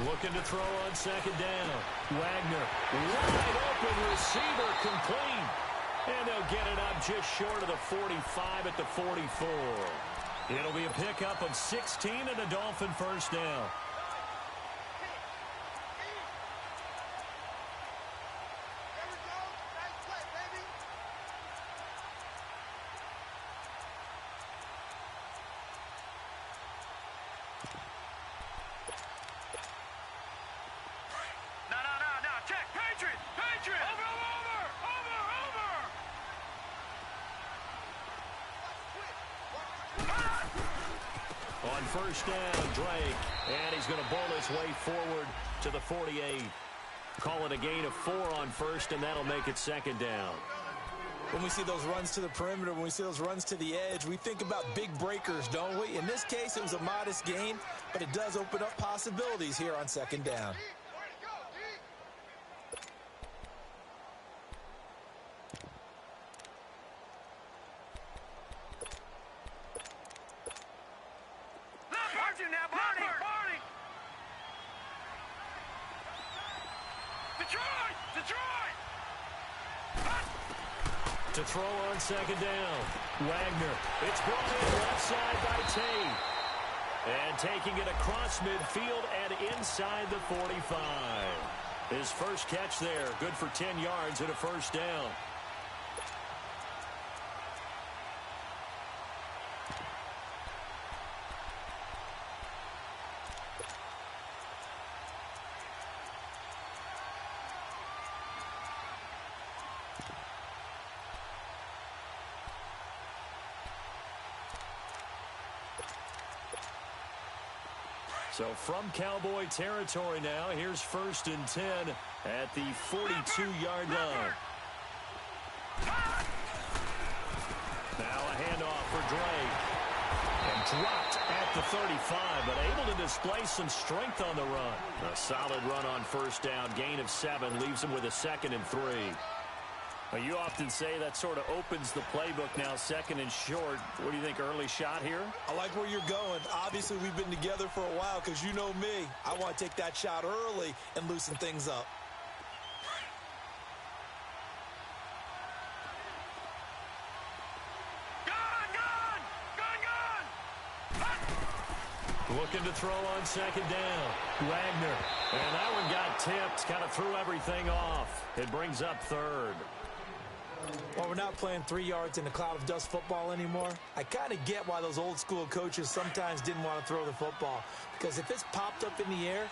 Looking to throw on second down. Wagner, wide open receiver, complete. And they'll get it up just short of the 45 at the 44. It'll be a pickup of 16 and a Dolphin first down. On first down, Drake, and he's going to bowl his way forward to the 48. Call it a gain of 4 on first, and that'll make it second down. When we see those runs to the perimeter, when we see those runs to the edge, we think about big breakers, don't we? In this case, it was a modest gain, but it does open up possibilities here on second down. To throw on second down, Wagner. It's brought in left side by Tate. And taking it across midfield and inside the 45. His first catch there, good for 10 yards and a first down. So from Cowboy territory now, here's first and 10 at the 42-yard line. Now a handoff for Drake. And dropped at the 35, but able to display some strength on the run. A solid run on first down. Gain of 7 leaves him with a 2nd and 3. Well, you often say that sort of opens the playbook now, 2nd and short. What do you think, early shot here? I like where you're going. Obviously, we've been together for a while because you know me. I want to take that shot early and loosen things up. Looking to throw on second down. Wagner. And that one got tipped. Kind of threw everything off. It brings up 3rd. Well, we're not playing 3 yards in a cloud of dust football anymore. I kind of get why those old school coaches sometimes didn't want to throw the football. Because if it's popped up in the air,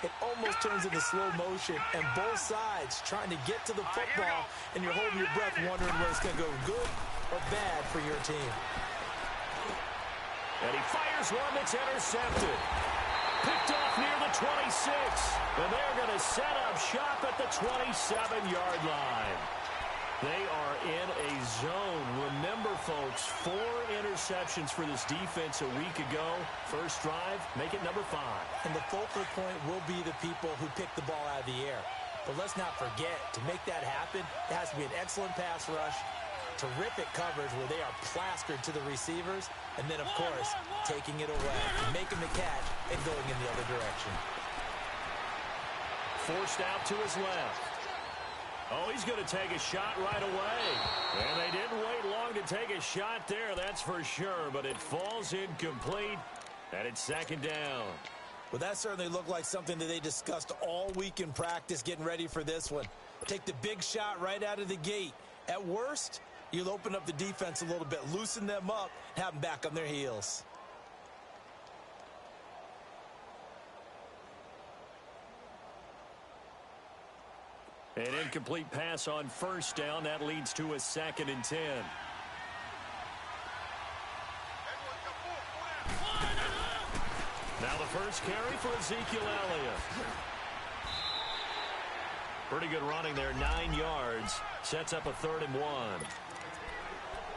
it almost turns into slow motion. And both sides trying to get to the football, and you're holding your breath wondering whether it's going to go good or bad for your team. And he fires one that's intercepted. Picked off near the 26. And they're going to set up shop at the 27-yard line. They are in a zone. Remember, folks, 4 interceptions for this defense a week ago. First drive, make it number 5. And the focal point will be the people who pick the ball out of the air. But let's not forget, to make that happen, it has to be an excellent pass rush, terrific coverage where they are plastered to the receivers, and then, of course, taking it away, making the catch, and going in the other direction. Forced out to his left. Oh, he's going to take a shot right away. And they didn't wait long to take a shot there, that's for sure. But it falls incomplete, and it's second down. Well, that certainly looked like something that they discussed all week in practice getting ready for this one. Take the big shot right out of the gate. At worst, you'll open up the defense a little bit, loosen them up, have them back on their heels. An incomplete pass on first down. That leads to a 2nd and 10. Now the first carry for Ezekiel Elliott. Pretty good running there, 9 yards. Sets up a 3rd and 1.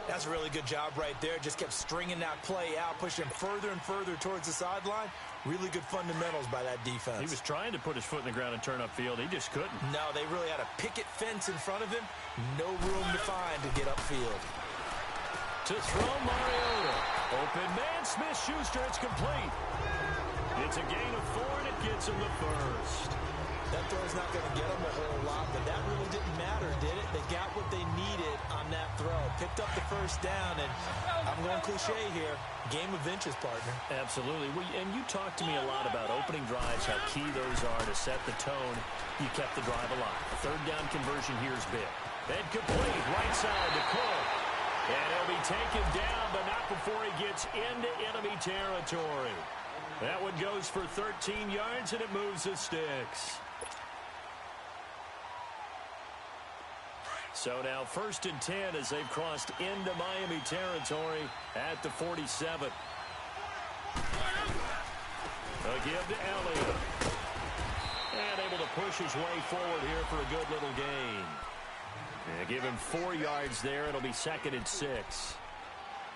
That's a really good job right there. Just kept stringing that play out, pushing further and further towards the sideline. Really good fundamentals by that defense. He was trying to put his foot in the ground and turn upfield. He just couldn't. No, they really had a picket fence in front of him. No room to find to get upfield. To throw Mariota. Open man, Smith-Schuster. It's complete. It's a gain of 4, and it gets him the first. That throw's not going to get them a whole lot, but that really didn't matter, did it? They got what they needed on that throw. Picked up the first down, and I'm going cliche here. Game of inches, partner. Absolutely. And you talked to me a lot about opening drives, how key those are to set the tone. You kept the drive alive. Third down conversion here is big. And complete, right side to Cole. And he'll be taken down, but not before he gets into enemy territory. That one goes for 13 yards, and it moves the sticks. So now 1st and 10 as they've crossed into Miami territory at the 47. A give to Elliott. And able to push his way forward here for a good little gain. Yeah, give him 4 yards there. It'll be 2nd and 6.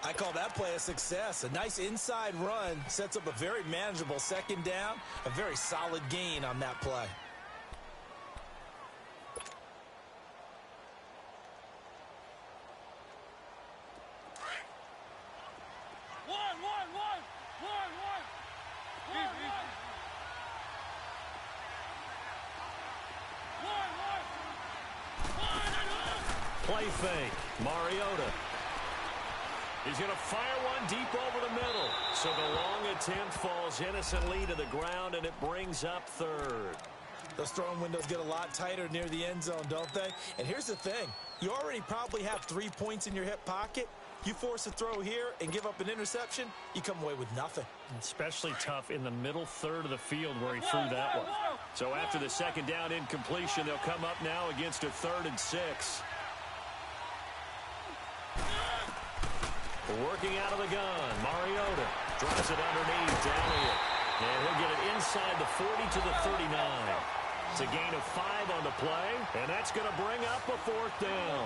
I call that play a success. A nice inside run sets up a very manageable 2nd down. A very solid gain on that play. Play fake. Mariota. He's going to fire one deep over the middle. So the long attempt falls innocently to the ground, and it brings up 3rd. Those throwing windows get a lot tighter near the end zone, don't they? And here's the thing. You already probably have 3 points in your hip pocket. You force a throw here and give up an interception, you come away with nothing. Especially tough in the middle third of the field where he threw that one. So after the 2nd down incompletion, they'll come up now against a 3rd and 6. Working out of the gun, Mariota drives it underneath to Elliott. And he'll get it inside the 40 to the 39. It's a gain of 5 on the play, and that's going to bring up a 4th down.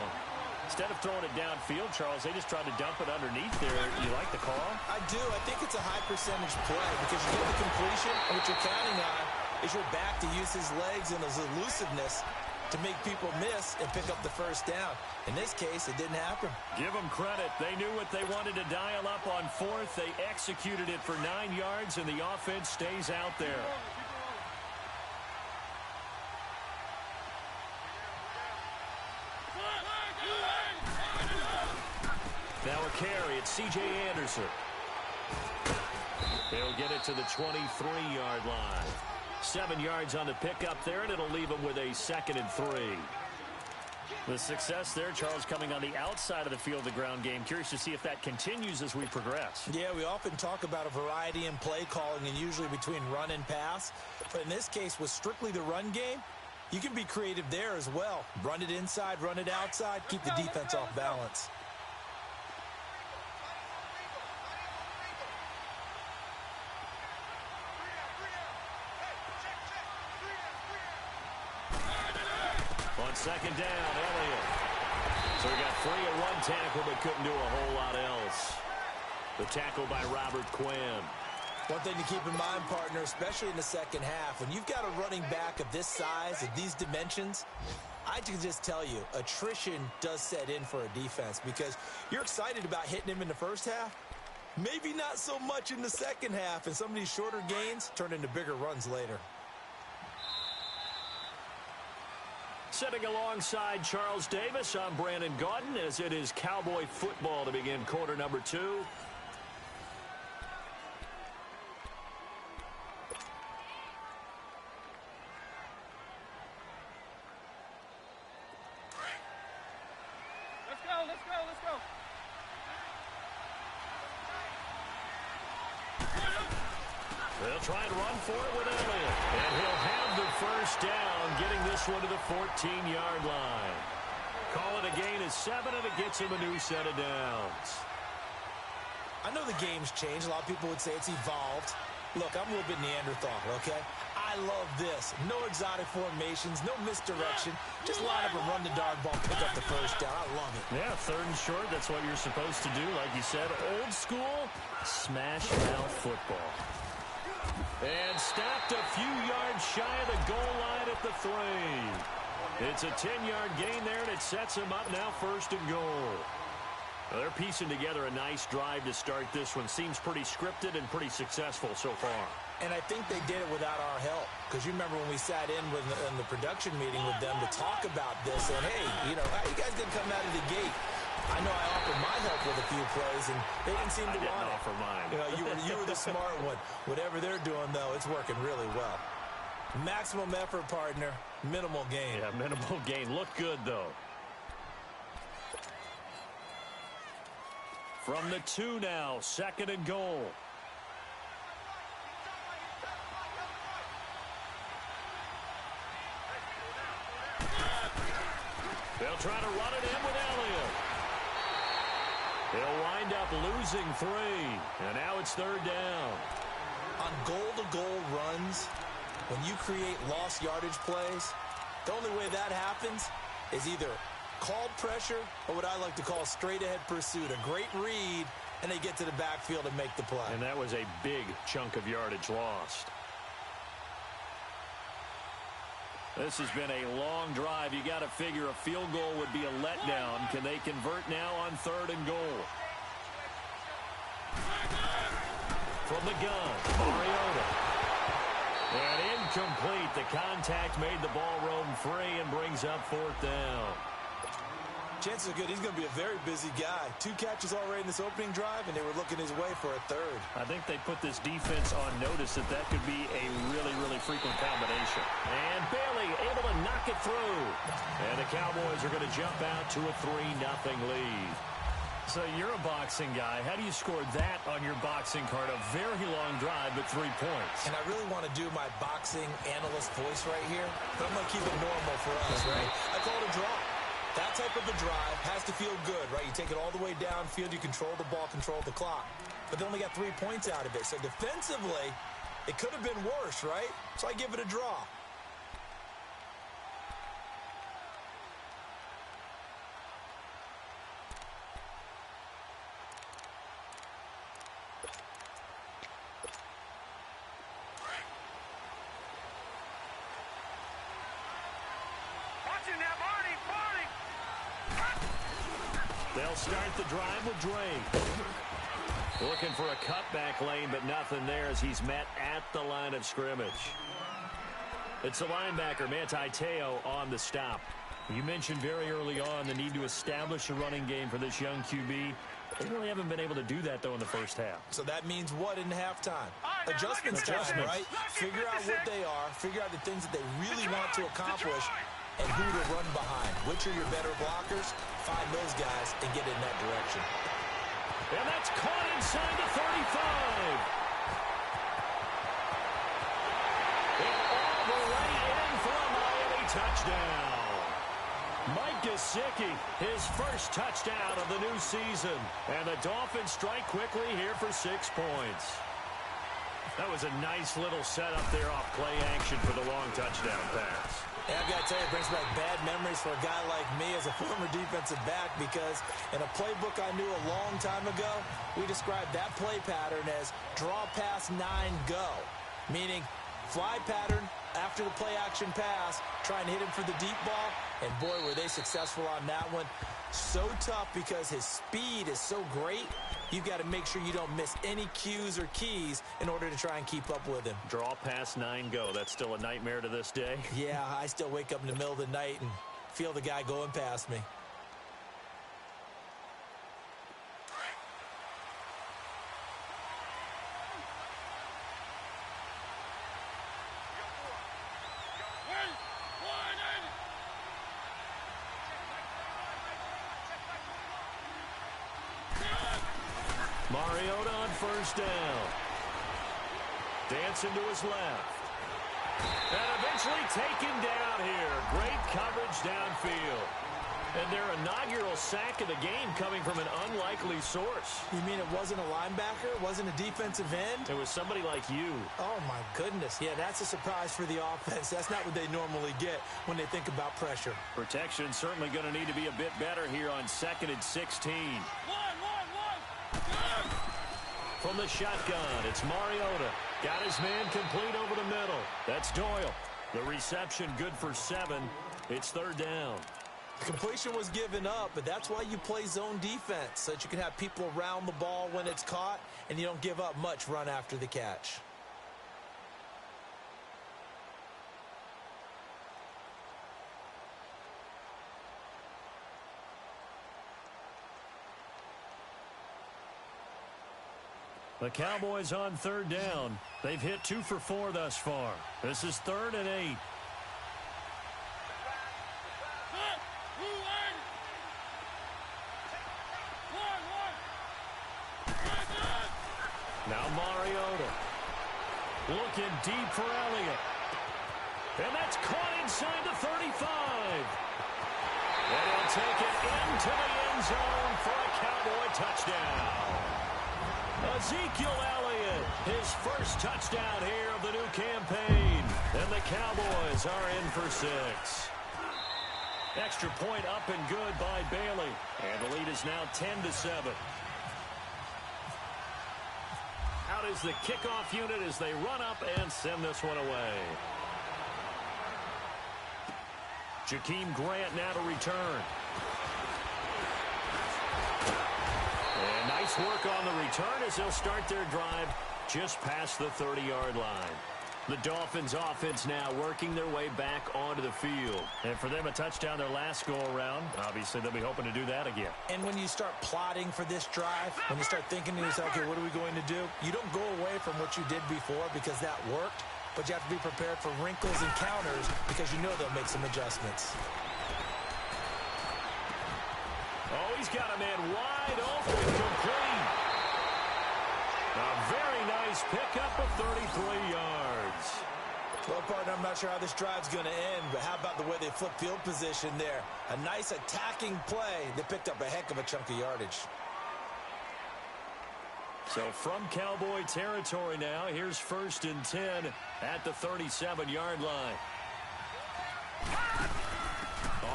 Instead of throwing it downfield, Charles, they just tried to dump it underneath there. You like the call? I do. I think it's a high percentage play because you get the completion, and what you're counting on is your back to use his legs and his elusiveness to make people miss and pick up the 1st down. In this case, it didn't happen. Give them credit. They knew what they wanted to dial up on 4th. They executed it for 9 yards, and the offense stays out there. Now a carry. It's C.J. Anderson. He'll get it to the 23-yard line. 7 yards on the pickup there, and it'll leave him with a 2nd and 3. The success there, Charles, coming on the outside of the field, the ground game. Curious to see if that continues as we progress. Yeah, we often talk about a variety in play calling and usually between run and pass. But in this case, with strictly the run game, you can be creative there as well. Run it inside, run it outside, keep the defense off balance. On 2nd down, Elliott. So he got 3 at one tackle, but couldn't do a whole lot else. The tackle by Robert Quinn. One thing to keep in mind, partner, especially in the 2nd half, when you've got a running back of this size, of these dimensions, I can just tell you, attrition does set in for a defense because you're excited about hitting him in the 1st half. Maybe not so much in the 2nd half, and some of these shorter gains turn into bigger runs later. Sitting alongside Charles Davis, I'm Brandon Gaudin as it is Cowboy football to begin quarter number 2. Let's go. They'll try and run for it with Elliott. And he'll have the 1st down, getting this one to the 14-yard line. Call it a gain of 7, and it gets him a new set of downs. I know the game's changed. A lot of people would say it's evolved. Look, I'm a little bit Neanderthal, okay? I love this. No exotic formations, no misdirection. Just line up and run the darn ball, pick up the 1st down. I love it. Yeah, 3rd and short, that's what you're supposed to do. Like you said, old school, smash mouth football. And stopped a few yards shy of the goal line at the 3. It's a 10-yard gain there, and it sets him up now 1st and goal. Well, they're piecing together a nice drive to start this one. Seems pretty scripted and pretty successful so far. And I think they did it without our help. Because you remember when we sat in the production meeting with them to talk about this. And, hey, you guys didn't come out of the gate. I know I offered my help with a few plays, and they didn't seem to want it. Offer mine. You were the smart one. Whatever they're doing, though, it's working really well. Maximum effort, partner. Minimal gain. Yeah, minimal gain. Look good, though. From the 2 now, 2nd and goal. They'll try to run it in with Elliott. They'll wind up losing 3. And now it's 3rd down. On goal-to-goal runs, when you create lost yardage plays, the only way that happens is either called pressure or what I like to call straight-ahead pursuit. A great read, and they get to the backfield and make the play. And that was a big chunk of yardage lost. This has been a long drive. You got to figure a field goal would be a letdown. Can they convert now on 3rd and goal? From the gun, Mariota. And incomplete. The contact made the ball roam free and brings up 4th down. Chances are good he's going to be a very busy guy. 2 catches already in this opening drive, and they were looking his way for a 3rd. I think they put this defense on notice that could be a really, really frequent combination. And Bailey able to knock it through. And the Cowboys are going to jump out to a 3-0 lead. So you're a boxing guy. How do you score that on your boxing card? A very long drive, but 3 points. And I really want to do my boxing analyst voice right here, but I'm going to keep it normal for us, right? I call it a draw. That type of a drive has to feel good, right? You take it all the way downfield, you control the ball, control the clock. But they only got 3 points out of it. So defensively, it could have been worse, right? So I give it a draw. They'll start the drive with Drake. Looking for a cutback lane, but nothing there as he's met at the line of scrimmage. It's the linebacker, Manti Te'o, on the stop. You mentioned very early on the need to establish a running game for this young QB. They really haven't been able to do that, though, in the first half. So that means what in halftime? Adjustments time, right? Figure out what they are, figure out the things that they really want to accomplish, and who to run behind. Which are your better blockers? Find those guys and get in that direction. And that's caught inside the 35. And all the way in for a Miami touchdown. Mike Gesicki, his first touchdown of the new season. And the Dolphins strike quickly here for 6 points. That was a nice little setup there off play action for the long touchdown pass. Yeah, I've got to tell you, it brings back bad memories for a guy like me as a former defensive back, because in a playbook I knew a long time ago, we described that play pattern as draw pass 9 go, meaning fly pattern after the play action pass, trying to hit him for the deep ball, and boy, were they successful on that one. So tough because his speed is so great, you've got to make sure you don't miss any cues or keys in order to try and keep up with him. Draw pass 9 go. That's still a nightmare to this day. Yeah, I still wake up in the middle of the night and feel the guy going past me. Mariota on first down. Dancing to his left. And eventually taken down here. Great coverage downfield. And their inaugural sack of the game coming from an unlikely source. You mean it wasn't a linebacker? It wasn't a defensive end? It was somebody like you. Oh, my goodness. Yeah, that's a surprise for the offense. That's not what they normally get when they think about pressure. Protection certainly going to need to be a bit better here on 2nd and 16. From the shotgun, it's Mariota. Got his man complete over the middle. That's Doyle. The reception good for 7. It's 3rd down. The completion was given up, but that's why you play zone defense, so that you can have people around the ball when it's caught, and you don't give up much run after the catch. The Cowboys on third down. They've hit 2 for 4 thus far. This is 3rd and 8. Now Mariota looking deep for Elliott. And that's caught inside the 35. And he'll take it into the end zone for a Cowboy touchdown. Ezekiel Elliott, his first touchdown here of the new campaign. And the Cowboys are in for 6. Extra point up and good by Bailey. And the lead is now 10-7. Out is the kickoff unit as they run up and send this one away. Jakeem Grant now to return. And nice work on the return as they'll start their drive just past the 30-yard line. The Dolphins offense now working their way back onto the field. And for them, a touchdown their last go-around. Obviously, they'll be hoping to do that again. And when you start plotting for this drive, when you start thinking to yourself, okay, what are we going to do? You don't go away from what you did before because that worked, but you have to be prepared for wrinkles and counters because you know they'll make some adjustments. Oh, he's got a man wide open, complete. A very nice pickup of 33 yards. Well, partner, I'm not sure how this drive's going to end, but how about the way they flip field position there? A nice attacking play. They picked up a heck of a chunk of yardage. So from Cowboy territory now, here's 1st and 10 at the 37-yard line.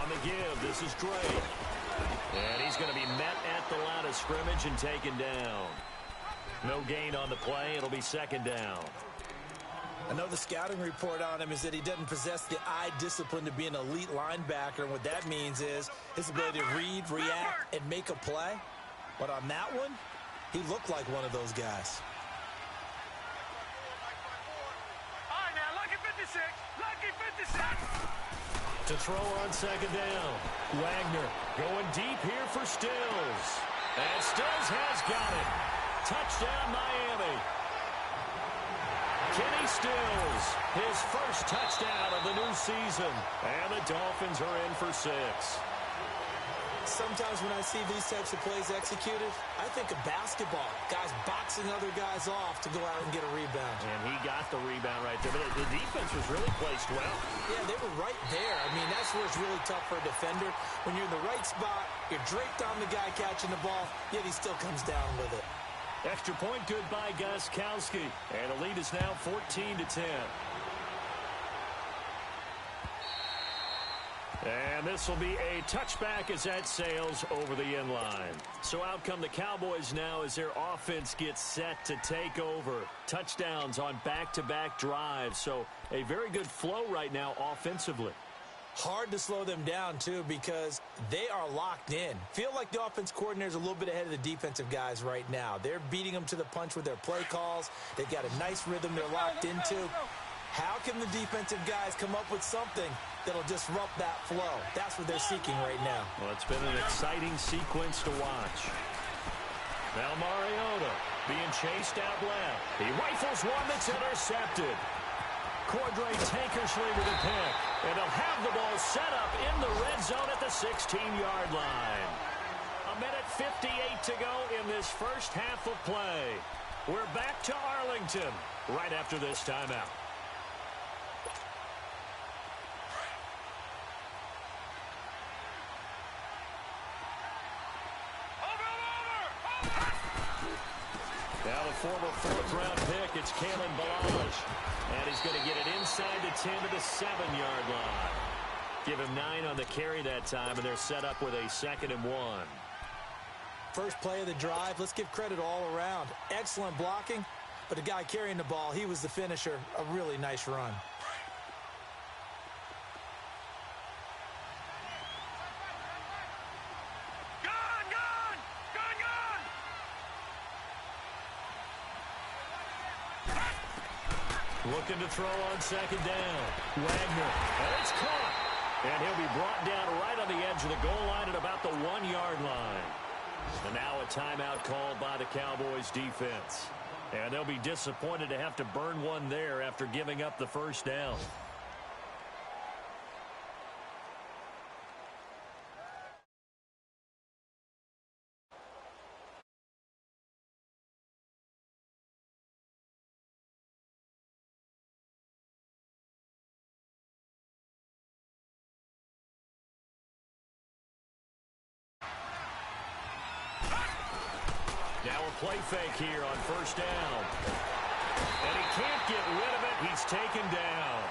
On the give, this is Dre. And he's going to be met at the line of scrimmage and taken down. No gain on the play. It'll be 2nd down. I know the scouting report on him is that he doesn't possess the eye discipline to be an elite linebacker. And what that means is his ability to read, react, and make a play. But on that one, he looked like one of those guys. All right, now, lucky 56. Lucky 56. To throw on 2nd down. Wagner going deep here for Stills. And Stills has got it. Touchdown, Miami. Kenny Stills, his first touchdown of the new season. And the Dolphins are in for 6. Sometimes when I see these types of plays executed, I think of basketball. Guys boxing other guys off to go out and get a rebound. And he got the rebound right there. But the defense was really placed well. Yeah, they were right there. I mean, that's where it's really tough for a defender. When you're in the right spot, you're draped on the guy catching the ball, yet he still comes down with it. Extra point good by Gostkowski. And the lead is now 14-10. And this will be a touchback as that sails over the end line. So out come the Cowboys now as their offense gets set to take over. Touchdowns on back-to-back drives. So a very good flow right now offensively. Hard to slow them down, too, because they are locked in. Feel like the offense coordinator is a little bit ahead of the defensive guys right now. They're beating them to the punch with their play calls. They've got a nice rhythm they're locked into. How can the defensive guys come up with something that'll disrupt that flow? That's what they're seeking right now. Well, it's been an exciting sequence to watch. Now Mariota being chased out left. He rifles one that's intercepted. Cordray Tankersley with a pick. And they'll have the ball set up in the red zone at the 16-yard line. 1:58 to go in this first half of play. We're back to Arlington right after this timeout. Now the former 4th-round pick, it's Kalen Ballage. And he's going to get it inside the 10 to the 7-yard line. Give him 9 on the carry that time, and they're set up with a 2nd and 1. First play of the drive, let's give credit all around. Excellent blocking, but the guy carrying the ball, he was the finisher. A really nice run. Looking to throw on second down. Wagner. And it's caught. And he'll be brought down right on the edge of the goal line at about the 1-yard line. And now a timeout called by the Cowboys defense. And they'll be disappointed to have to burn one there after giving up the first down. Now a play fake here on first down. And he can't get rid of it. He's taken down.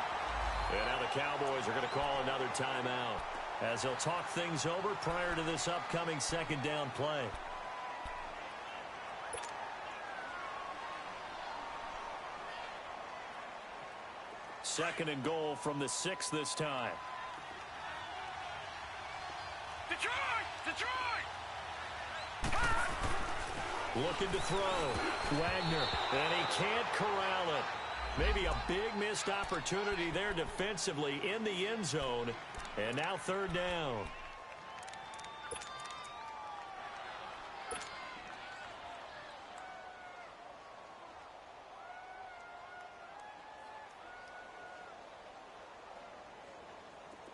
And now the Cowboys are going to call another timeout as they'll talk things over prior to this upcoming second down play. Second and goal from the 6 this time. Detroit! Detroit! Looking to throw. Wagner. And he can't corral it. Maybe a big missed opportunity there defensively in the end zone. And now third down.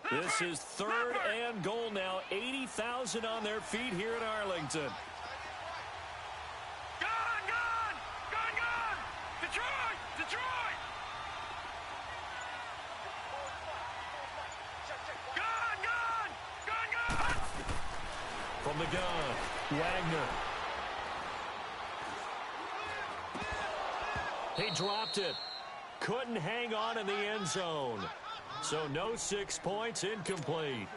This is third and goal now. 80,000 on their feet here in Arlington. Detroit! Detroit! Gun! From the gun, Wagner. He dropped it. Couldn't hang on in the end zone. So no 6 points, incomplete.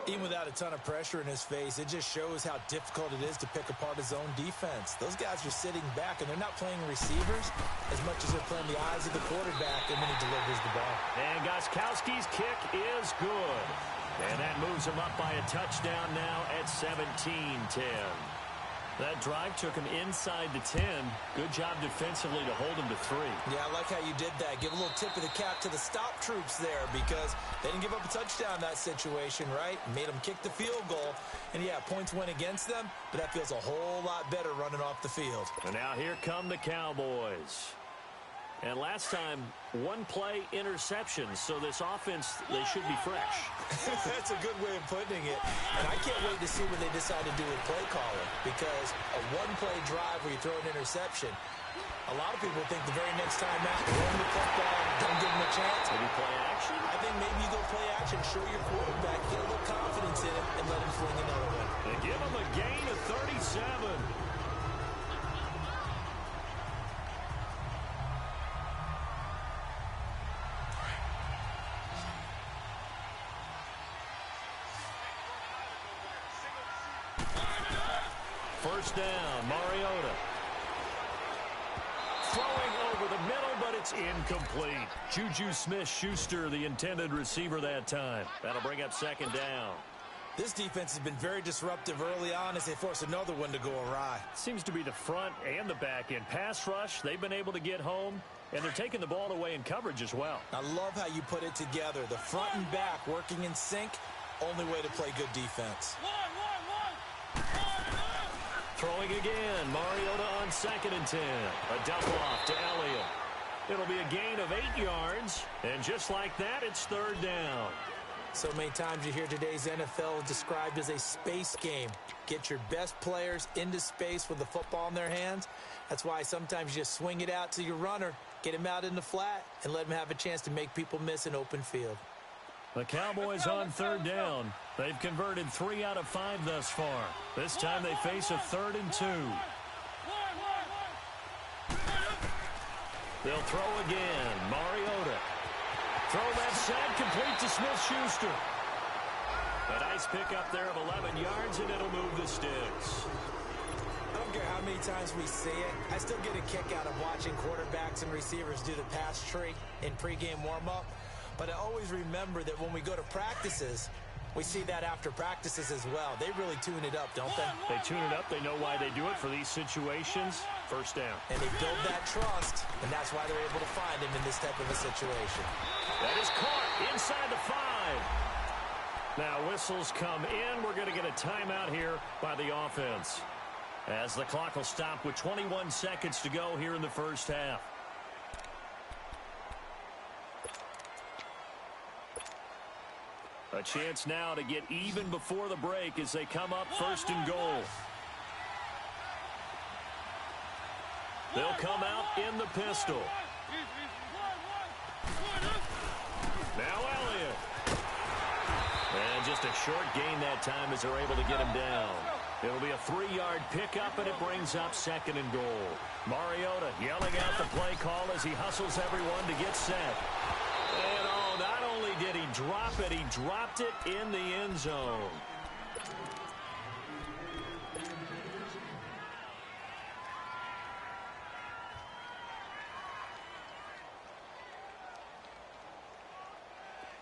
Even without a ton of pressure in his face, it just shows how difficult it is to pick apart his own defense. Those guys are sitting back, and they're not playing receivers as much as they're playing the eyes of the quarterback, and then he delivers the ball. And Gostkowski's kick is good. And that moves him up by a touchdown now at 17-10. That drive took him inside the 10. Good job defensively to hold him to 3. Yeah, I like how you did that. Give a little tip of the cap to the stop troops there because they didn't give up a touchdown in that situation, right? Made them kick the field goal. And, yeah, points went against them, but that feels a whole lot better running off the field. And now here come the Cowboys. And last time, one-play interceptions, so this offense, they should be fresh. That's a good way of putting it. And I can't wait to see what they decide to do with play calling because a one-play drive where you throw an interception, a lot of people think the very next time out, run the football, don't give them a chance. Maybe play action? I think maybe you go play action, show your quarterback, get a little confidence in it, and let him fling another one. They give him a gain of 37. First down, Mariota. Throwing over the middle, but it's incomplete. Juju Smith-Schuster, the intended receiver that time. That'll bring up second down. This defense has been very disruptive early on as they force another one to go awry. Seems to be the front and the back end. Pass rush, they've been able to get home, and they're taking the ball away in coverage as well. I love how you put it together. The front and back working in sync, only way to play good defense. Throwing again, Mariota on second and 10. A dump off to Elliott. It'll be a gain of 8 yards, and just like that, it's third down. So many times you hear today's NFL described as a space game. Get your best players into space with the football in their hands. That's why sometimes you just swing it out to your runner, get him out in the flat, and let him have a chance to make people miss an open field. The Cowboys on third down. They've converted 3 out of 5 thus far. This time they face a 3rd and 2. They'll throw again. Mariota. Throw left side, complete to Smith-Schuster. A nice pickup there of 11 yards, and it'll move the sticks. I don't care how many times we see it. I still get a kick out of watching quarterbacks and receivers do the pass tree in pregame warm-up. But I always remember that when we go to practices, We see that after practices as well. They really tune it up, don't they? They tune it up. They know why they do it for these situations. First down. And they build that trust, and that's why they're able to find him in this type of a situation. That is caught inside the 5. Now whistles come in. We're going to get a timeout here by the offense, as the clock will stop with 21 seconds to go here in the first half. A chance now to get even before the break as they come up first and goal. They'll come out in the pistol. Now Elliott. And just a short gain that time as they're able to get him down. It'll be a 3-yard pickup, and it brings up second and goal. Mariota yelling out the play call as he hustles everyone to get set. And not only did he drop it, he dropped it in the end zone.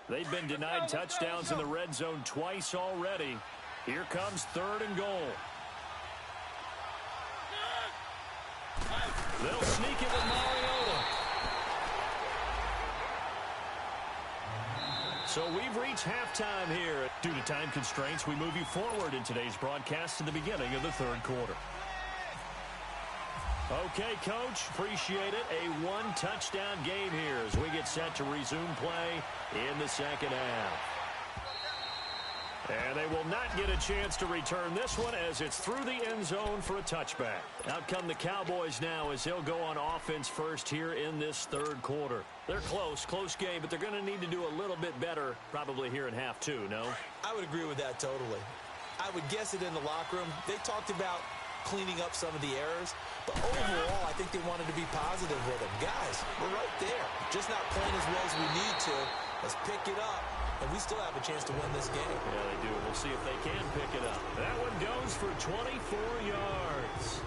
They've been denied touchdowns in the red zone twice already. Here comes third and goal. They'll sneak it with Mariota. So we've reached halftime here. Due to time constraints, we move you forward in today's broadcast to the beginning of the third quarter. Okay, Coach, appreciate it. A one-touchdown game here as we get set to resume play in the second half. And they will not get a chance to return this one as it's through the end zone for a touchback. Out come the Cowboys now as they'll go on offense first here in this third quarter. They're close game, but they're going to need to do a little bit better probably here in half two, no? I would agree with that totally. I would guess it in the locker room. They talked about cleaning up some of the errors, but overall, I think they wanted to be positive with them. Guys, we're right there. Just not playing as well as we need to. Let's pick it up, and we still have a chance to win this game. Yeah, they do. We'll see if they can pick it up. That one goes for 24 yards.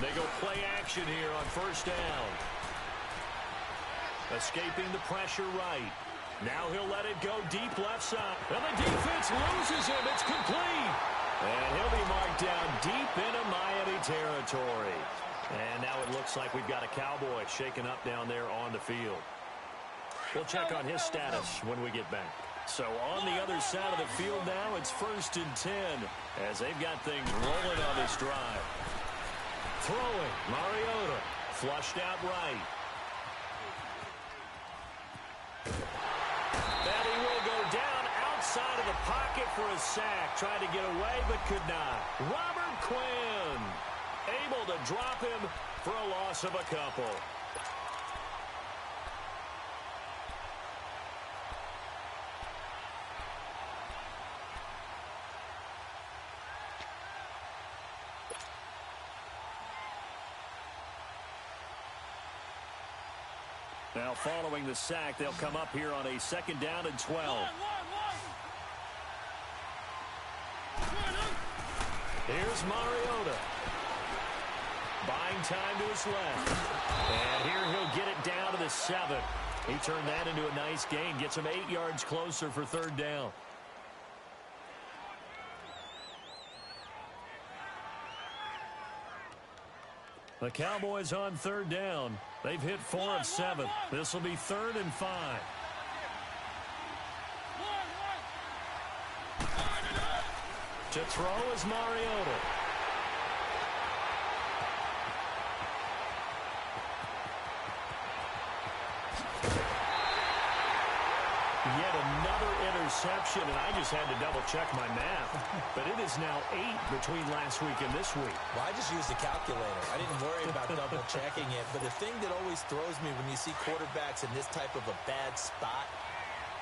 They go play action here on first down. Escaping the pressure right. Now he'll let it go deep left side. And the defense loses him. It's complete. And he'll be marked down deep into Miami territory. And now it looks like we've got a Cowboy shaken up down there on the field. We'll check on his status when we get back. So on the other side of the field now, it's 1st and 10 as they've got things rolling on this drive. Throwing, Mariota, flushed out right. That he will go down outside of the pocket for a sack. Tried to get away, but could not. Robert Quinn, able to drop him for a loss of a couple. Now following the sack, they'll come up here on a 2nd down and 12. Here's Mariota. Buying time to his left. And here he'll get it down to the 7. He turned that into a nice gain. Gets him 8 yards closer for 3rd down. The Cowboys on 3rd down. They've hit 4 of 7. This will be 3rd and 5. To throw is Mariota. Yet another interception, and I just had to double-check my math. But it is now 8 between last week and this week. Well, I just used a calculator. I didn't worry about double-checking it. But the thing that always throws me when you see quarterbacks in this type of a bad spot,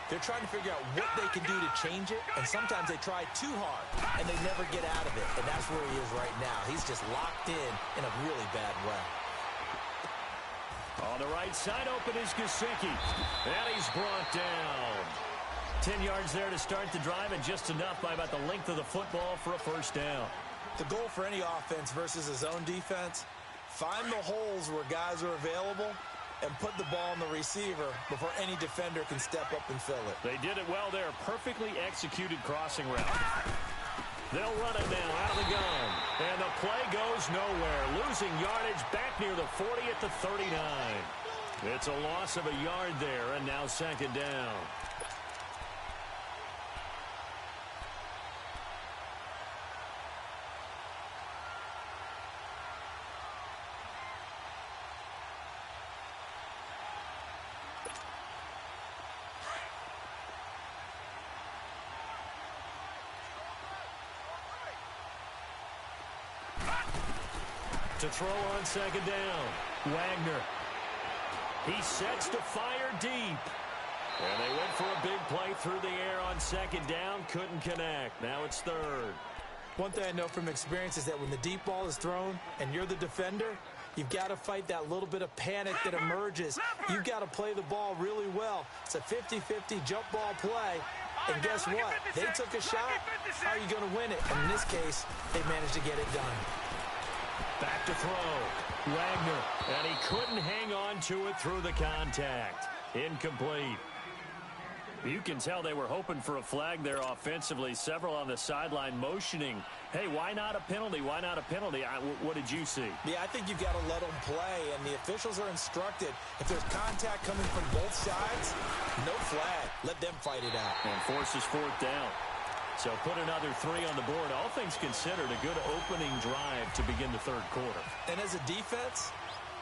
they're trying to figure out what they can do to change it, and sometimes they try too hard, and they never get out of it. And that's where he is right now. He's just locked in a really bad way. On the right side, open is Gesicki. And he's brought down. 10 yards there to start the drive, and just enough by about the length of the football for a first down. The goal for any offense versus a zone defense, find the holes where guys are available and put the ball on the receiver before any defender can step up and fill it. They did it well there. Perfectly executed crossing route. They'll run it now out of the gun. And the play goes nowhere. Losing yardage back near the 40 at the 39. It's a loss of a yard there, and now second down. To throw on second down, Wagner. He sets to fire deep. And they went for a big play through the air on second down. Couldn't connect. Now it's third. One thing I know from experience is that when the deep ball is thrown and you're the defender, you've got to fight that little bit of panic that emerges. You've got to play the ball really well. It's a 50-50 jump ball play. And guess what? They took a shot. How are you going to win it? And in this case, they managed to get it done. Back to throw. Wagner. And he couldn't hang on to it through the contact. Incomplete. You can tell they were hoping for a flag there offensively. Several on the sideline motioning. Hey, why not a penalty? Why not a penalty? What did you see? Yeah, I think you've got to let them play, and the officials are instructed. If there's contact coming from both sides, no flag. Let them fight it out. And forces fourth down. So put another 3 on the board. All things considered, a good opening drive to begin the third quarter. And as a defense,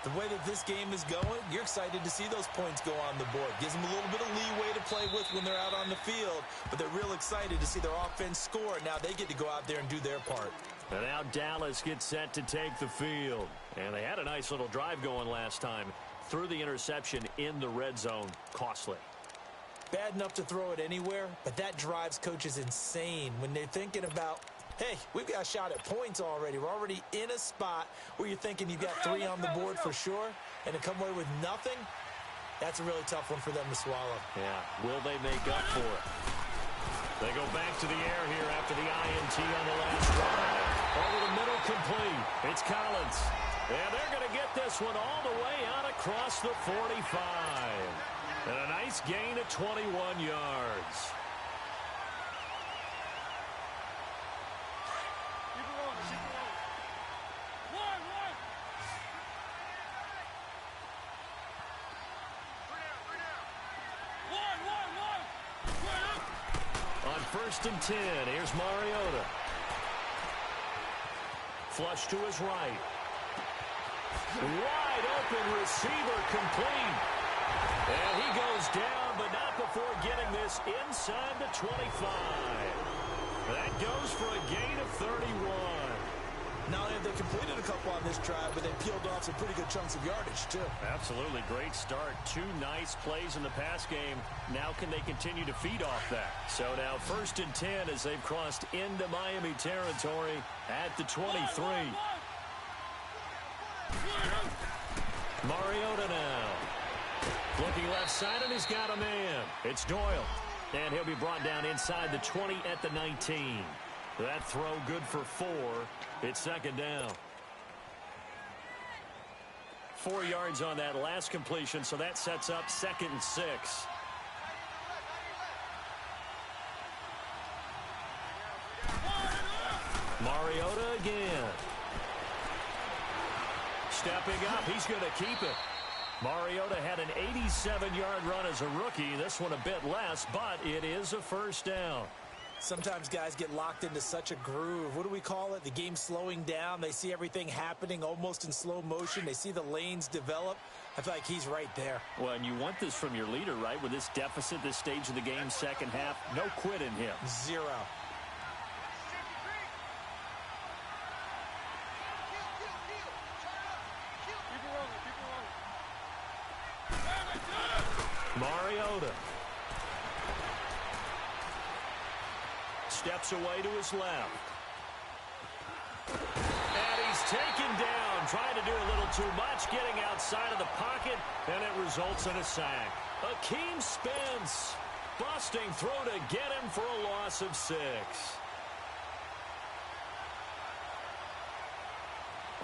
the way that this game is going, you're excited to see those points go on the board. Gives them a little bit of leeway to play with when they're out on the field, but they're real excited to see their offense score. Now they get to go out there and do their part. And now Dallas gets set to take the field. And they had a nice little drive going last time. Threw the interception in the red zone. Costly. Bad enough to throw it anywhere, but that drives coaches insane when they're thinking about, hey, we've got a shot at points already. We're already in a spot where you're thinking you've got 3 on the board for sure, and to come away with nothing, that's a really tough one for them to swallow. Yeah, will they make up for it? They go back to the air here after the INT on the last drive. Over the middle, complete. It's Collins. And they're going to get this one all the way out across the 45. And a nice gain of 21 yards. On 1st and 10, here's Mariota. Flush to his right. Wide open receiver, complete. And he goes down, but not before getting this inside the 25. That goes for a gain of 31. Not only have they completed a couple on this drive, but they peeled off some pretty good chunks of yardage, too. Absolutely. Great start. 2 nice plays in the pass game. Now can they continue to feed off that? So now 1st and 10 as they've crossed into Miami territory at the 23. Mariota now. Looking left side, and he's got a man. It's Doyle. And he'll be brought down inside the 20 at the 19. That throw good for 4. It's second down. 4 yards on that last completion, so that sets up 2nd and 6. Mariota again. Stepping up, he's going to keep it. Mariota had an 87-yard run as a rookie. This one a bit less, but it is a first down. Sometimes guys get locked into such a groove. What do we call it? The game slowing down. They see everything happening almost in slow motion. They see the lanes develop. I feel like he's right there. Well, and you want this from your leader, right? With this deficit, this stage of the game, second half, no quit in him. 0. Mariota. Steps away to his left. And he's taken down, trying to do a little too much, getting outside of the pocket, and it results in a sack. Akeem Spence Busting through to get him for a loss of 6.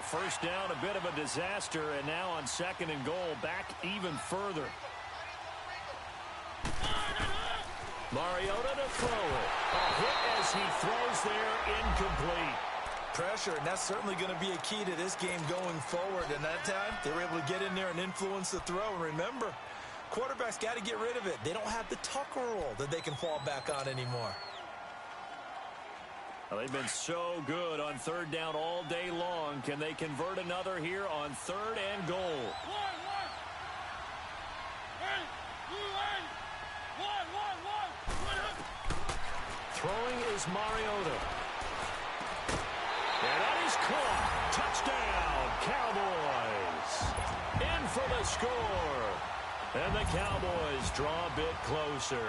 First down, a bit of a disaster, and now on 2nd and goal, back even further. Mariota to throw it. A hit as he throws there, incomplete. Pressure, and that's certainly going to be a key to this game going forward. And that time, they were able to get in there and influence the throw. And remember, quarterbacks got to get rid of it. They don't have the tucker roll that they can fall back on anymore. Well, they've been so good on 3rd down all day long. Can they convert another here on 3rd and goal? Throwing is Mariota. And that is caught. Touchdown, Cowboys. In for the score. And the Cowboys draw a bit closer.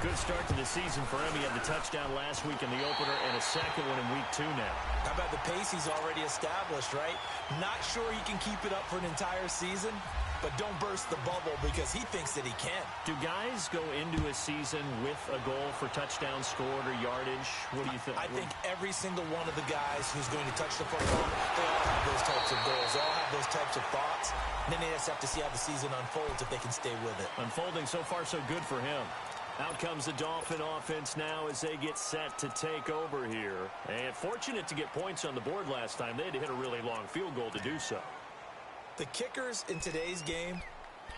Good start to the season for him. He had the touchdown last week in the opener and a second one in week 2 now. How about the pace he's already established, right? Not sure he can keep it up for an entire season, but don't burst the bubble because he thinks that he can. Do guys go into a season with a goal for touchdown scored or yardage? What do you think? I think every single one of the guys who's going to touch the football, they all have those types of goals. They all have those types of thoughts. And then they just have to see how the season unfolds if they can stay with it. Unfolding so far so good for him. Out comes the Dolphin offense now as they get set to take over here. And fortunate to get points on the board last time. They had to hit a really long field goal to do so. The kickers in today's game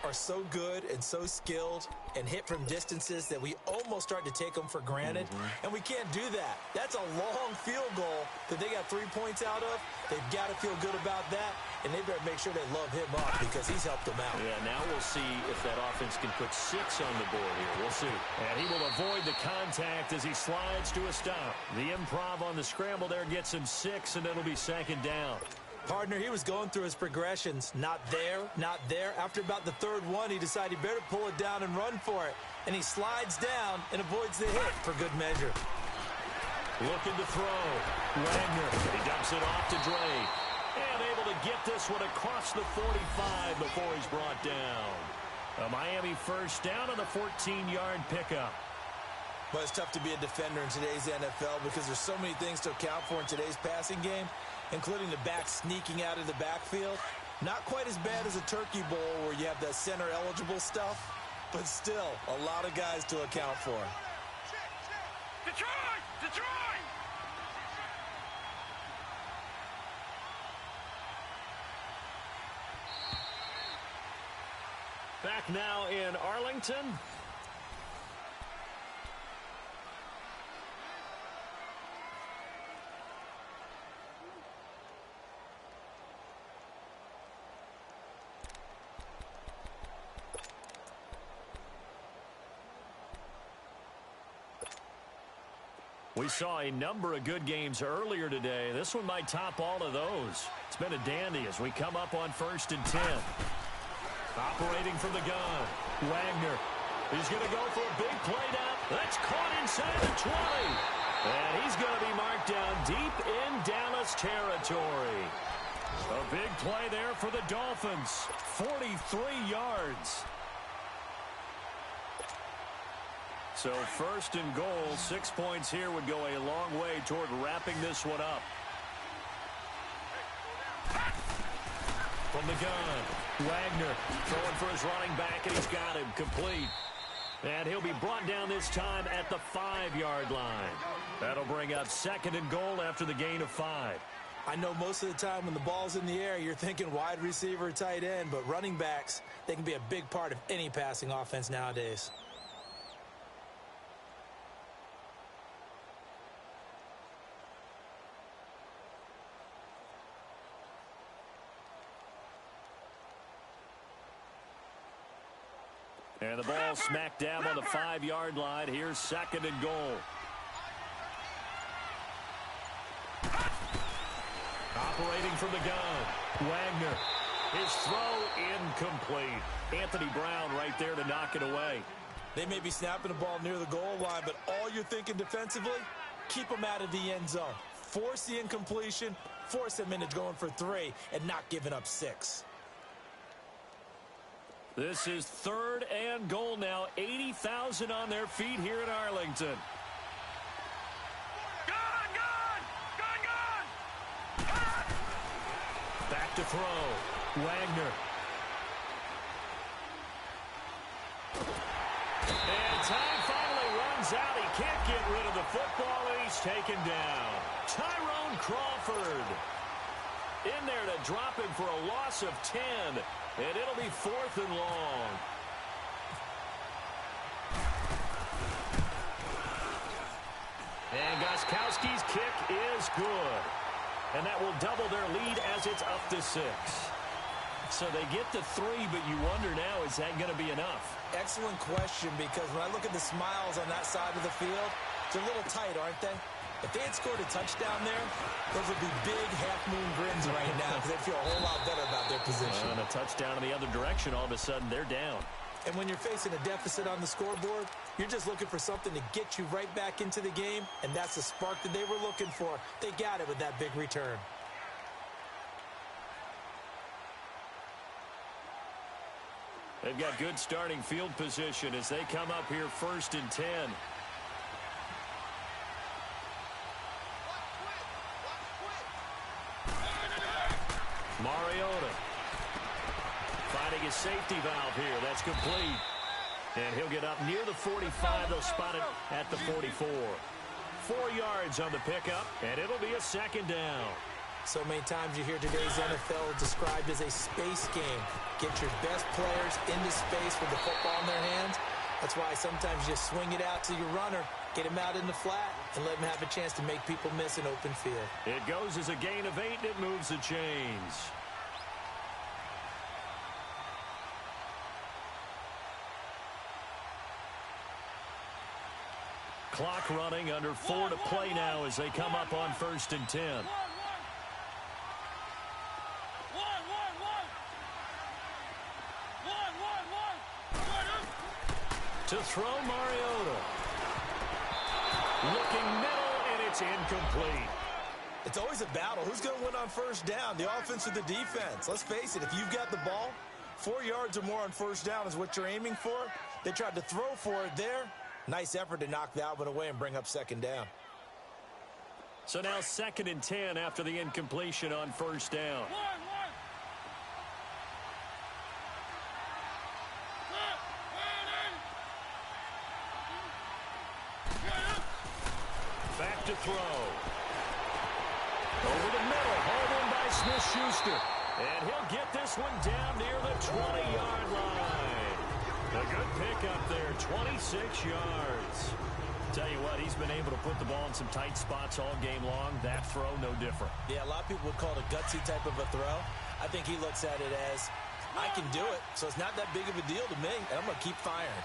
are so good and so skilled and hit from distances that we almost start to take them for granted. And we can't do that. That's a long field goal that they got 3 points out of. They've got to feel good about that, and they better make sure they love him up because he's helped them out. Yeah, now we'll see if that offense can put 6 on the board here. We'll see. And he will avoid the contact as he slides to a stop. The improv on the scramble there gets him 6, and it'll be 2nd down. Partner, he was going through his progressions. Not there, not there. After about the 3rd one, he decided he better pull it down and run for it. And he slides down and avoids the hit for good measure. Looking to throw. Wagner. He dumps it off to Dre. And able to get this one across the 45 before he's brought down. A Miami first down on the 14-yard pickup. But it's tough to be a defender in today's NFL because there's so many things to account for in today's passing game, including the back sneaking out of the backfield. Not quite as bad as a turkey bowl where you have the center-eligible stuff, but still a lot of guys to account for. Detroit! Detroit! Back now in Arlington. We saw a number of good games earlier today. This one might top all of those. It's been a dandy as we come up on 1st and 10. Operating from the gun. Wagner. He's going to go for a big play down. That's caught inside the 20. And he's going to be marked down deep in Dallas territory. A big play there for the Dolphins. 43 yards. So 1st and goal, 6 points here would go a long way toward wrapping this one up. From the gun, Wagner throwing for his running back, and he's got him complete. And he'll be brought down this time at the 5-yard line. That'll bring up 2nd and goal after the gain of 5. I know most of the time when the ball's in the air, you're thinking wide receiver, tight end, but running backs, they can be a big part of any passing offense nowadays. And the ball smacked down on the 5-yard line. Here's 2nd and goal. Operating from the gun, Wagner. His throw incomplete. Anthony Brown right there to knock it away. They may be snapping the ball near the goal line, but all you're thinking defensively, keep them out of the end zone. Force the incompletion, force them into going for 3, and not giving up 6. This is 3rd and goal now. 80,000 on their feet here in Arlington. Back to throw. Wagner. And time finally runs out. He can't get rid of the football, and he's taken down. Tyrone Crawford in there to drop him for a loss of 10. And it'll be 4th and long. And Gostkowski's kick is good. And that will double their lead as it's up to 6. So they get to 3, but you wonder now, is that going to be enough? Excellent question, because when I look at the smiles on that side of the field, they're a little tight, aren't they? If they had scored a touchdown there, those would be big half-moon grins right now because they'd feel a whole lot better about their position. And a touchdown in the other direction, all of a sudden they're down. And when you're facing a deficit on the scoreboard, you're just looking for something to get you right back into the game, and that's the spark that they were looking for. They got it with that big return. They've got good starting field position as they come up here 1st and 10. Mariota finding his safety valve here. That's complete. And he'll get up near the 45. They'll spot it at the 44. 4 yards on the pickup, and it'll be a 2nd down. So many times you hear today's NFL described as a space game. Get your best players into space with the football in their hands. That's why sometimes you swing it out to your runner, get him out in the flat, and let him have a chance to make people miss an open field. It goes as a gain of 8, and it moves the chains. Clock running, under 4 to play now as they come up on 1st and 10. To throw, Mariota. Looking middle, and it's incomplete. It's always a battle. Who's going to win on 1st down, the offense or the defense? Let's face it, if you've got the ball, 4 yards or more on 1st down is what you're aiming for. They tried to throw for it there. Nice effort to knock that one away and bring up 2nd down. So now 2nd and 10 after the incompletion on 1st down. Back to throw. Over the middle, hauled in by Smith-Schuster. And he'll get this one down near the 20-yard line. A good pickup there, 26 yards. Tell you what, he's been able to put the ball in some tight spots all game long. That throw, no different. Yeah, a lot of people would call it a gutsy type of a throw. I think he looks at it as, I can do it, so it's not that big of a deal to me, and I'm going to keep firing.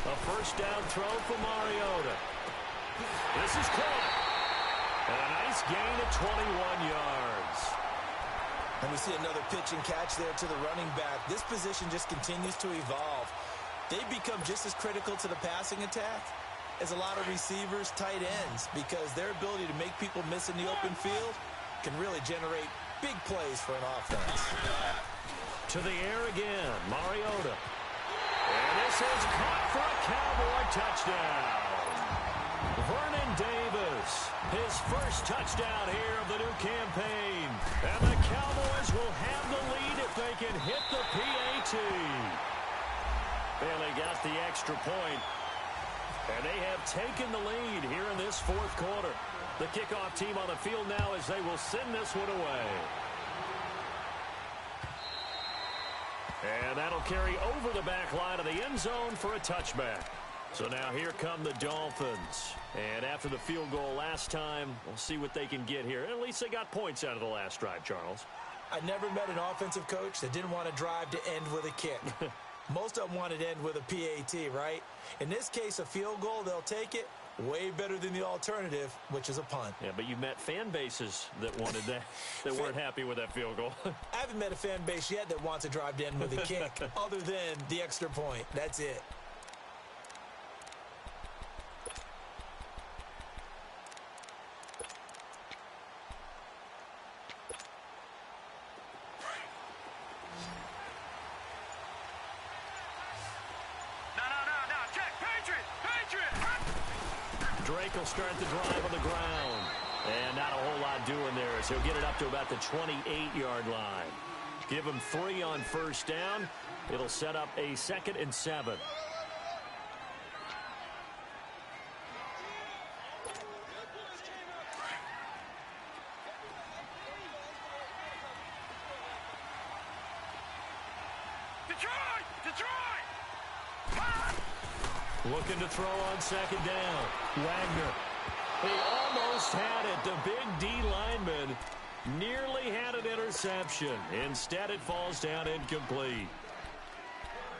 A 1st down throw for Mariota. This is caught. And a nice gain of 21 yards. And we see another pitch and catch there to the running back. This position just continues to evolve. They become just as critical to the passing attack as a lot of receivers, tight ends, because their ability to make people miss in the open field can really generate big plays for an offense. To the air again, Mariota. And this is caught for a Cowboy touchdown. Vernon Davis, his 1st touchdown here of the new campaign. And the Cowboys will have the lead if they can hit the PAT. Bailey got the extra point. And they have taken the lead here in this 4th quarter. The kickoff team on the field now as they will send this one away. And that'll carry over the back line of the end zone for a touchback. So now here come the Dolphins. And after the field goal last time, we'll see what they can get here. At least they got points out of the last drive, Charles. I never met an offensive coach that didn't want to drive to end with a kick. Most of them wanted to end with a PAT, right? In this case, a field goal, they'll take it. Way better than the alternative, which is a punt. Yeah, but you met fan bases that wanted that, that weren't happy with that field goal. I haven't met a fan base yet that wants to drive to end with a kick, other than the extra point. That's it. Drake will start the drive on the ground. And not a whole lot doing there as he'll get it up to about the 28-yard line. Give him 3 on first down. It'll set up a 2nd and 7. Looking to throw on 2nd down. Wagner. He almost had it. The big D lineman nearly had an interception. Instead, it falls down incomplete.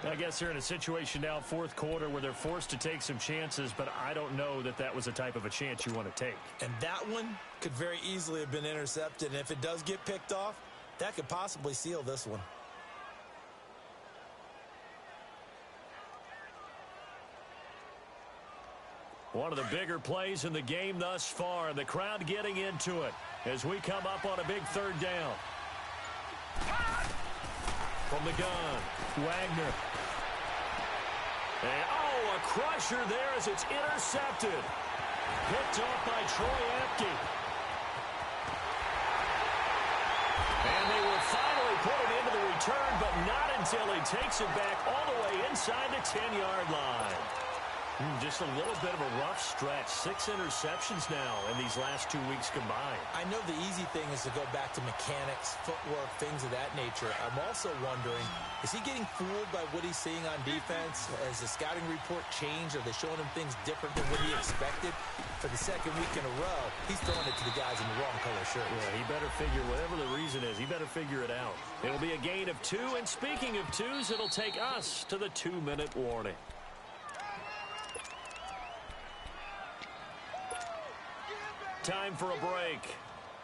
I guess they're in a situation now, 4th quarter, where they're forced to take some chances, but I don't know that that was the type of a chance you want to take. And that one could very easily have been intercepted. And if it does get picked off, that could possibly seal this one. One of the bigger plays in the game thus far. The crowd getting into it as we come up on a big 3rd down. From the gun, Wagner. And, a crusher there as it's intercepted. Picked off by Troy Apke. And they will finally put it into the return, but not until he takes it back all the way inside the 10-yard line. Just a little bit of a rough stretch. 6 interceptions now in these last 2 weeks combined. I know the easy thing is to go back to mechanics, footwork, things of that nature. I'm also wondering, is he getting fooled by what he's seeing on defense? Has the scouting report changed? Are they showing him things different than what he expected? For the 2nd week in a row, he's throwing it to the guys in the wrong color shirt. Yeah, he better figure, whatever the reason is, he better figure it out. It'll be a gain of 2, and speaking of 2s, it'll take us to the 2-minute warning. Time for a break.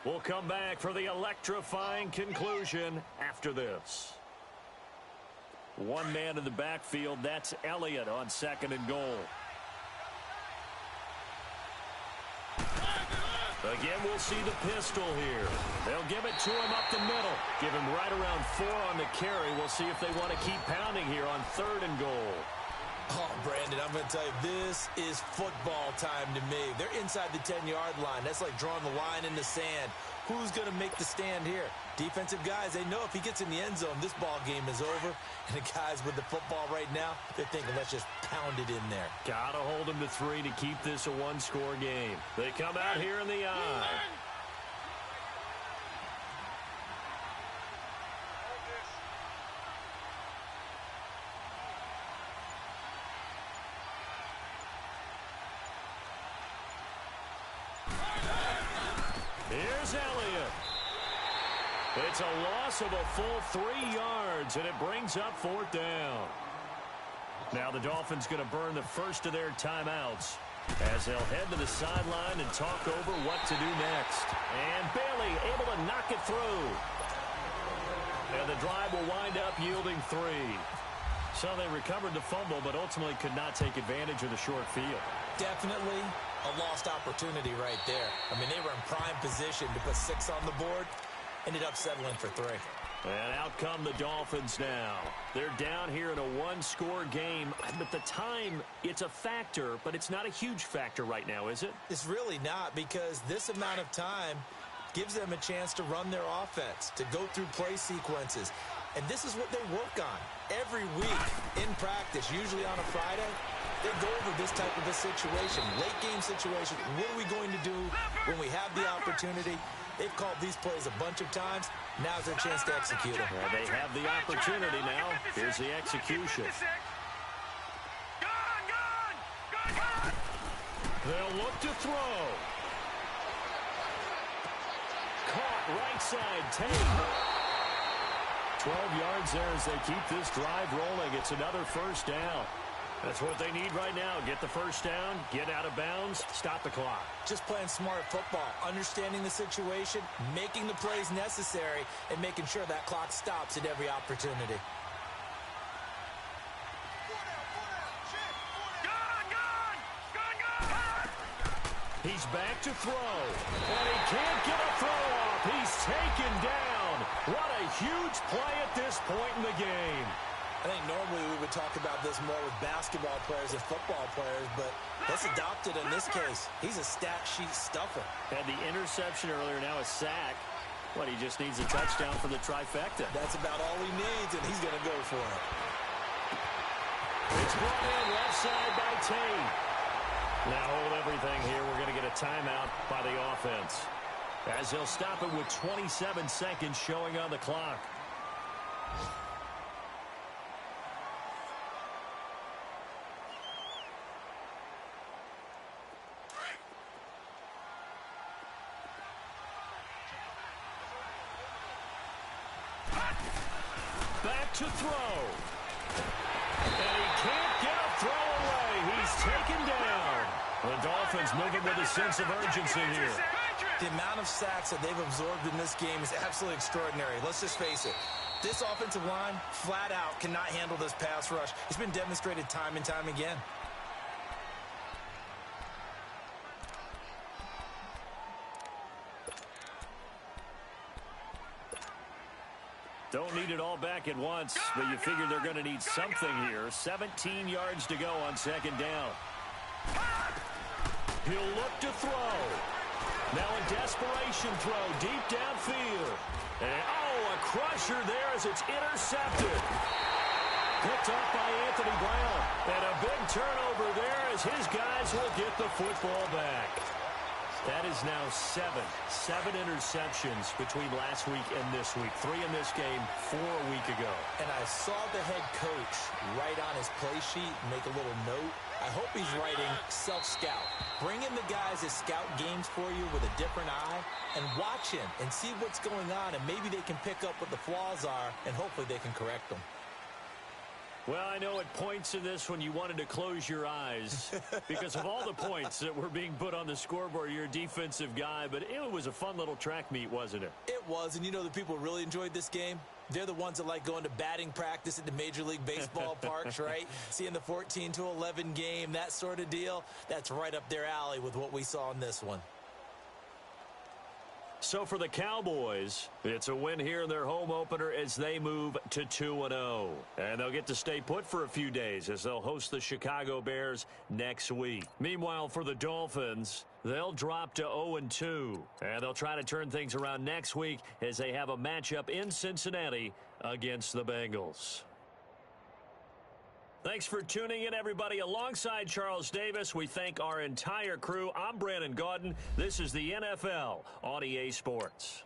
We'll come back for the electrifying conclusion after this. 1 man in the backfield. That's Elliott on 2nd and goal. Again, we'll see the pistol here. They'll give it to him up the middle. Give him right around 4 on the carry. We'll see if they want to keep pounding here on 3rd and goal. Oh, Brandon, I'm going to tell you, this is football time to me. They're inside the 10-yard line. That's like drawing the line in the sand. Who's going to make the stand here? Defensive guys, they know if he gets in the end zone, this ball game is over. And the guys with the football right now, they're thinking, let's just pound it in there. Got to hold them to 3 to keep this a 1-score game. They come out here in the eye. Here's Elliott. It's a loss of a full 3 yards, and it brings up 4th down. Now the Dolphins going to burn the first of their timeouts as they'll head to the sideline and talk over what to do next. And Bailey able to knock it through. And the drive will wind up yielding 3. So they recovered the fumble, but ultimately could not take advantage of the short field. Definitely a lost opportunity right there. I mean, they were in prime position to put 6 on the board. Ended up settling for 3. And out come the Dolphins now. They're down here in a 1-score game. But the time, it's a factor, but it's not a huge factor right now, is it? It's really not, because this amount of time gives them a chance to run their offense, to go through play sequences. And this is what they work on every week in practice, usually on a Friday. They go over this type of a situation, late game situation. What are we going to do when we have the opportunity? They've called these plays a bunch of times. Now's their chance to execute them. Well, they have the opportunity now. Here's the execution. They'll look to throw. Caught right side, 10. 12 yards there as they keep this drive rolling. It's another first down. That's what they need right now. Get the first down, get out of bounds, stop the clock. Just playing smart football, understanding the situation, making the plays necessary, and making sure that clock stops at every opportunity. He's back to throw, and he can't get a throw off. He's taken down. What a huge play at this point in the game. I think normally we would talk about this more with basketball players and football players, but let's adopt it in this case. He's a stat sheet stuffer. Had the interception earlier, now a sack. What, he just needs a touchdown for the trifecta. That's about all he needs, and he's going to go for it. It's brought in left side by Tate. Now hold everything here. We're going to get a timeout by the offense, as he'll stop it with 27 seconds showing on the clock. Back to throw. And he can't get a throw away. He's taken down. The Dolphins moving with a sense of urgency here. The amount of sacks that they've absorbed in this game is absolutely extraordinary. Let's just face it. This offensive line, flat out, cannot handle this pass rush. It's been demonstrated time and time again. Don't need it all back at once, but you figure they're going to need something here. 17 yards to go on second down. He'll look to throw. Now a desperation throw deep downfield. And, a crusher there as it's intercepted. Picked up by Anthony Brown. And a big turnover there as his guys will get the football back. That is now seven interceptions between last week and this week. 3 in this game, 4 a week ago. And I saw the head coach write on his play sheet, make a little note. I hope he's writing self-scout. Bring in the guys that scout games for you with a different eye and watch him and see what's going on, and maybe they can pick up what the flaws are, and hopefully they can correct them. Well, I know at points in this when you wanted to close your eyes because of all the points that were being put on the scoreboard. You're a defensive guy, but it was a fun little track meet, wasn't it? It was, and you know the people who really enjoyed this game? They're the ones that like going to batting practice at the Major League Baseball parks, right? Seeing the 14-11 game, that sort of deal. That's right up their alley with what we saw in this one. So for the Cowboys, it's a win here in their home opener as they move to 2-0. And they'll get to stay put for a few days as they'll host the Chicago Bears next week. Meanwhile, for the Dolphins, they'll drop to 0-2. And they'll try to turn things around next week as they have a matchup in Cincinnati against the Bengals. Thanks for tuning in, everybody. Alongside Charles Davis, we thank our entire crew. I'm Brandon Gaudin. This is the NFL on EA Sports.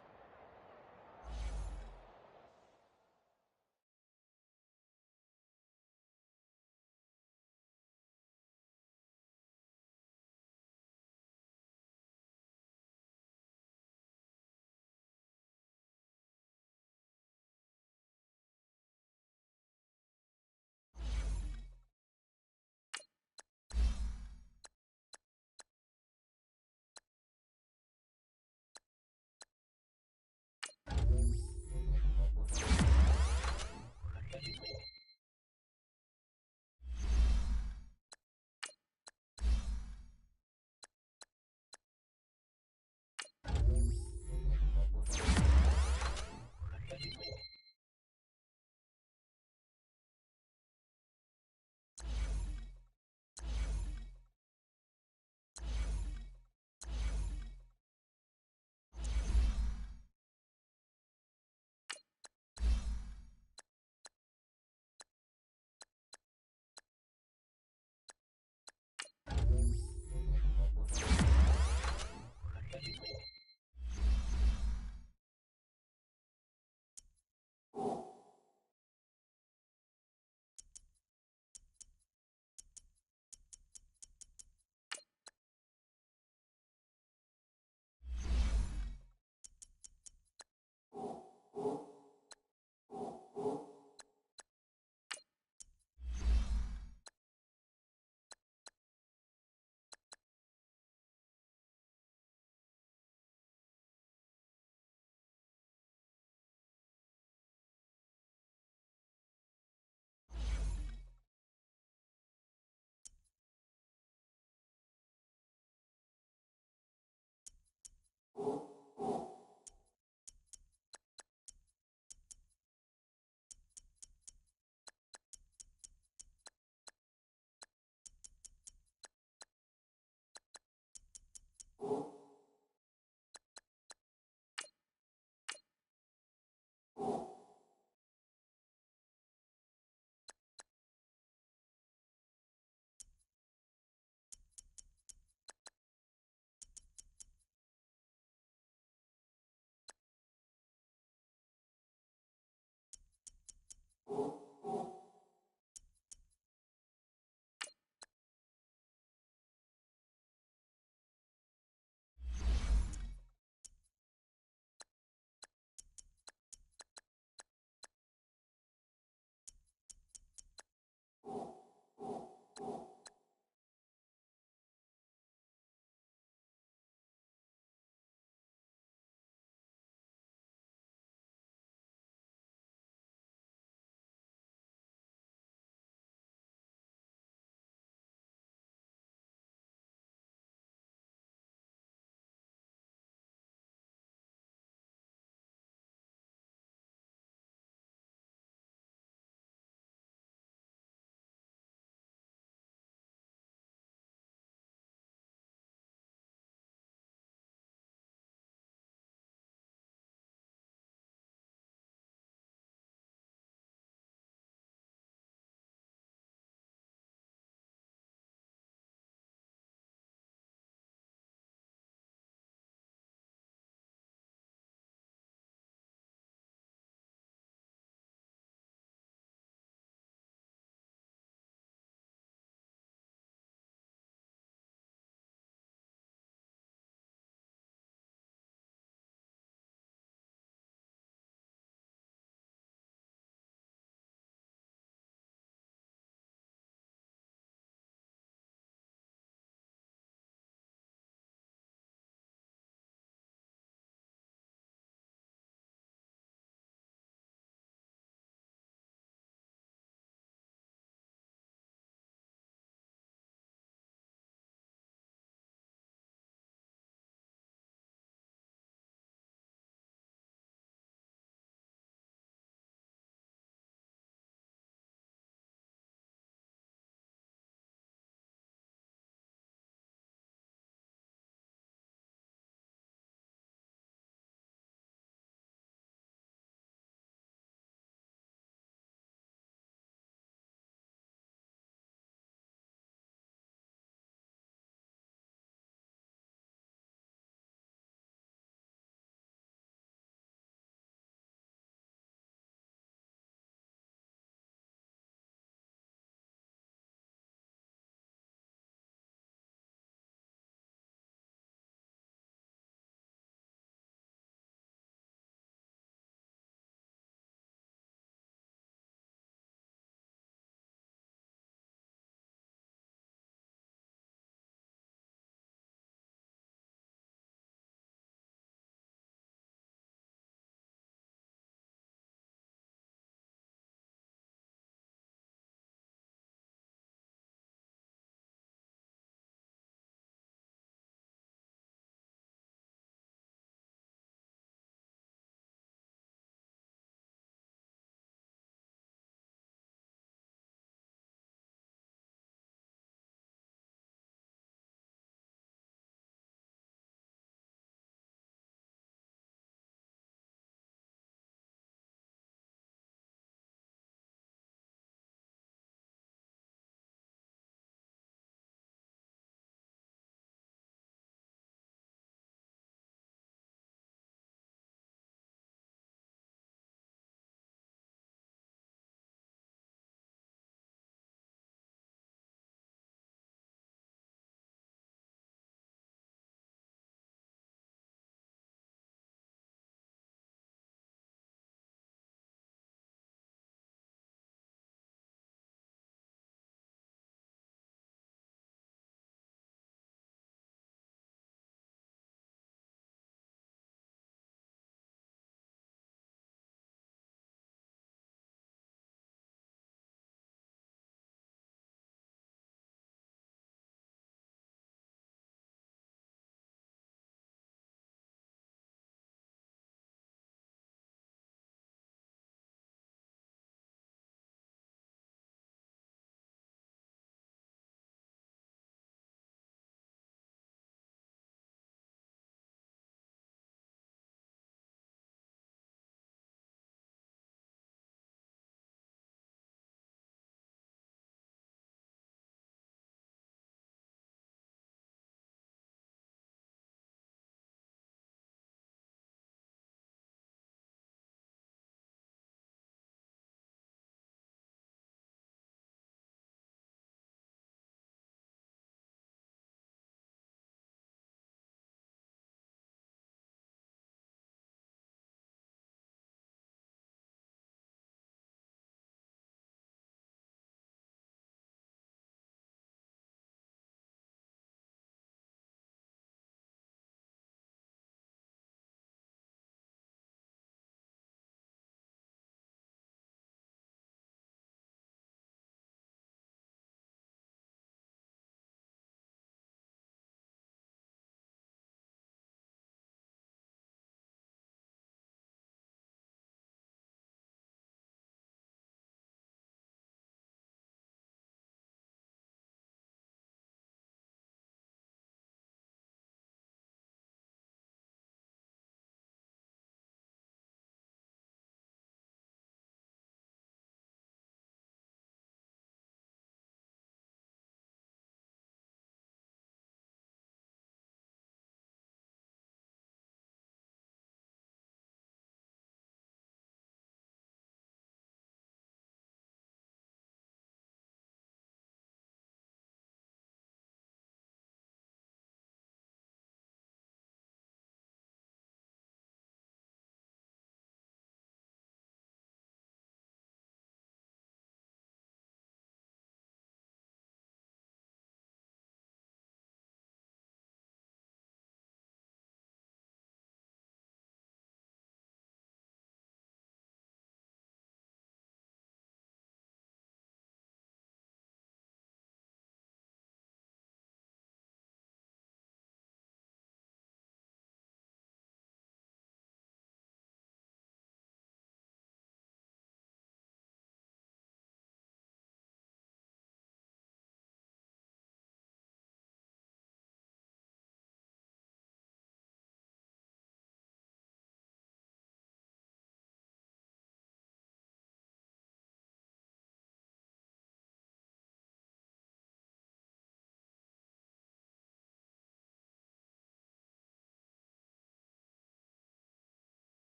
you.